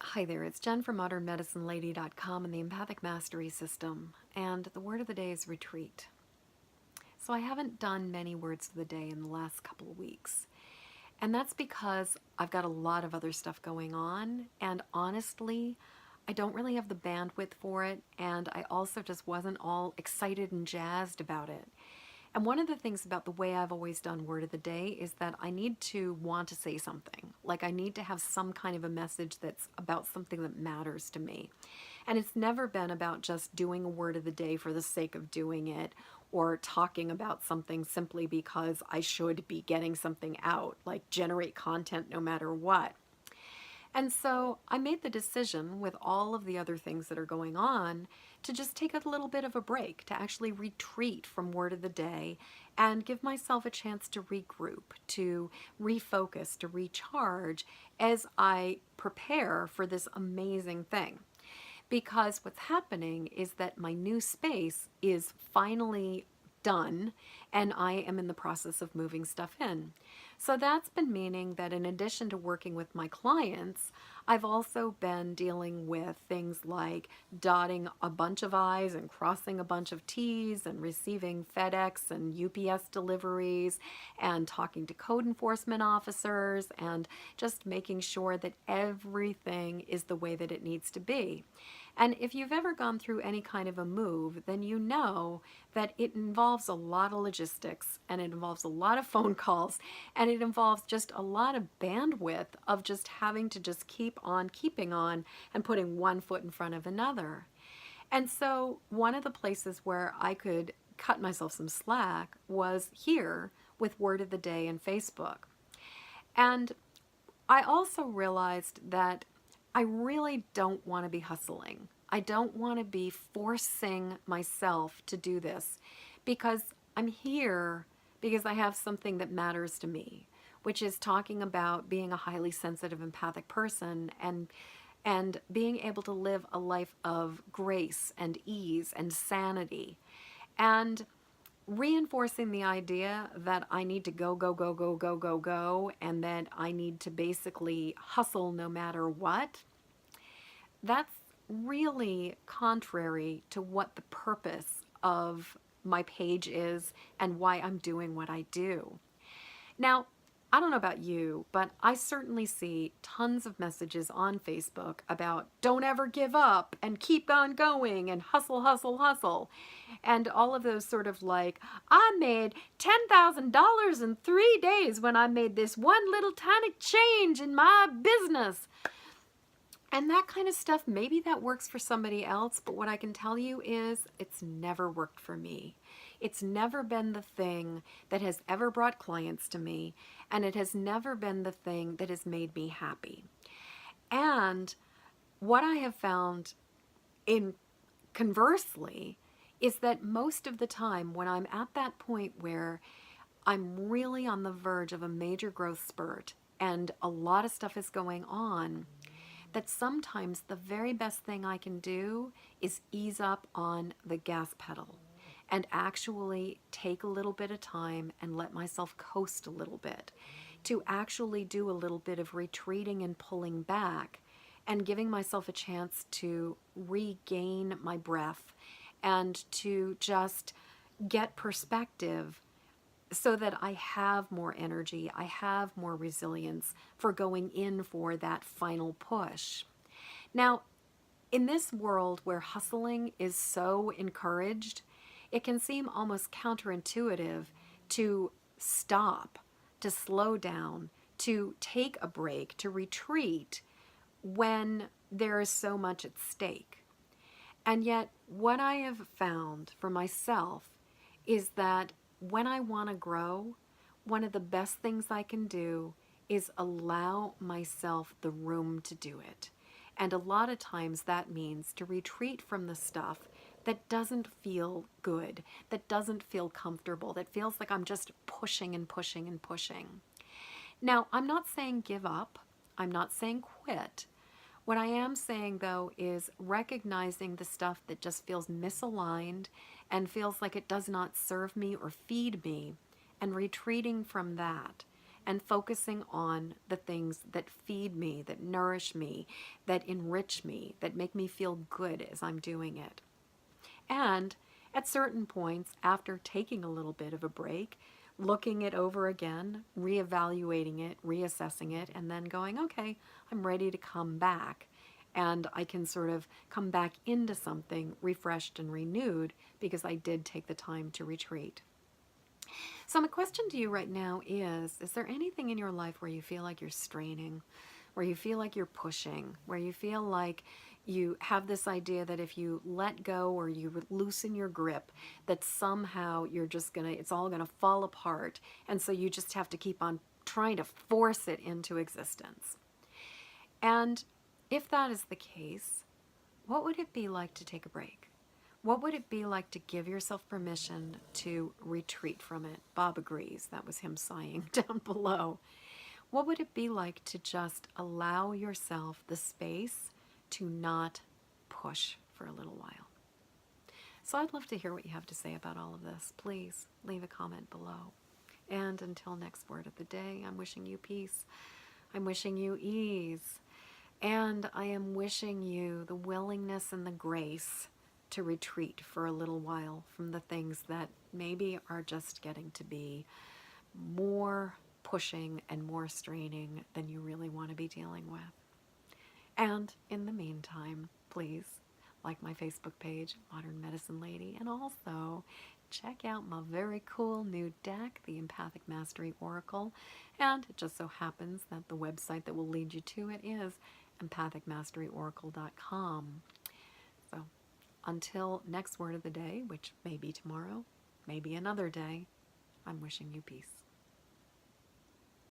Hi there, it's Jen from modernmedicinelady.com and the Empathic Mastery system, and the word of the day is retreat. So I haven't done many words of the day in the last couple of weeks, and that's because I've got a lot of other stuff going on, and honestly, I don't really have the bandwidth for it, and I also just wasn't all excited and jazzed about it. And one of the things about the way I've always done word of the day is that I need to want to say something. Like I need to have some kind of a message that's about something that matters to me. And it's never been about just doing a word of the day for the sake of doing it or talking about something simply because I should be getting something out, like generate content no matter what. And so I made the decision, with all of the other things that are going on, to just take a little bit of a break, to actually retreat from word of the day and give myself a chance to regroup, to refocus, to recharge as I prepare for this amazing thing. Because what's happening is that my new space is finally done and I am in the process of moving stuff in. So that's been meaning that in addition to working with my clients, I've also been dealing with things like dotting a bunch of I's and crossing a bunch of T's and receiving FedEx and UPS deliveries and talking to code enforcement officers and just making sure that everything is the way that it needs to be. And if you've ever gone through any kind of a move, then you know that it involves a lot of logistics and it involves a lot of phone calls and it involves just a lot of bandwidth of just having to just keep on keeping on and putting one foot in front of another. And so one of the places where I could cut myself some slack was here with Word of the Day and Facebook. And I also realized that I really don't want to be hustling. I don't want to be forcing myself to do this because I'm here because I have something that matters to me, which is talking about being a highly sensitive empathic person and being able to live a life of grace and ease and sanity. And reinforcing the idea that I need to go, go, go, go, go, go, go, and that I need to basically hustle no matter what, that's really contrary to what the purpose of my page is and why I'm doing what I do. Now, I don't know about you, but I certainly see tons of messages on Facebook about don't ever give up and keep on going and hustle, hustle, hustle. And all of those sort of like, I made $10,000 in 3 days when I made this one little tiny change in my business. And that kind of stuff, maybe that works for somebody else, but what I can tell you is it's never worked for me. It's never been the thing that has ever brought clients to me, and it has never been the thing that has made me happy. And what I have found in conversely is that most of the time when I'm at that point where I'm really on the verge of a major growth spurt and a lot of stuff is going on, that sometimes the very best thing I can do is ease up on the gas pedal and actually take a little bit of time and let myself coast a little bit, to actually do a little bit of retreating and pulling back and giving myself a chance to regain my breath and to just get perspective so that I have more energy, I have more resilience for going in for that final push. Now, in this world where hustling is so encouraged, it can seem almost counterintuitive to stop, to slow down, to take a break, to retreat when there is so much at stake. And yet, what I have found for myself is that when I want to grow, one of the best things I can do is allow myself the room to do it. And a lot of times that means to retreat from the stuff that doesn't feel good, that doesn't feel comfortable, that feels like I'm just pushing and pushing and pushing. Now, I'm not saying give up. I'm not saying quit. What I am saying, though, is recognizing the stuff that just feels misaligned and feels like it does not serve me or feed me, and retreating from that and focusing on the things that feed me, that nourish me, that enrich me, that make me feel good as I'm doing it. And at certain points, after taking a little bit of a break, looking it over again, reevaluating it, reassessing it, and then going, okay, I'm ready to come back. And I can sort of come back into something refreshed and renewed because I did take the time to retreat. So my question to you right now is there anything in your life where you feel like you're straining, where you feel like you're pushing, where you feel like you have this idea that if you let go or you loosen your grip, that somehow you're just gonna, it's all gonna fall apart, and so you just have to keep on trying to force it into existence? And if that is the case, what would it be like to take a break? What would it be like to give yourself permission to retreat from it? Bob agrees. That was him sighing down below. What would it be like to just allow yourself the space to not push for a little while? So I'd love to hear what you have to say about all of this. Please leave a comment below. And until next word of the day, I'm wishing you peace. I'm wishing you ease. And I am wishing you the willingness and the grace to retreat for a little while from the things that maybe are just getting to be more pushing and more straining than you really want to be dealing with. And in the meantime, please like my Facebook page, Modern Medicine Lady, and also check out my very cool new deck, the Empathic Mastery Oracle. And it just so happens that the website that will lead you to it is EmpathicMasteryOracle.com. So until next word of the day, which may be tomorrow, maybe another day, I'm wishing you peace.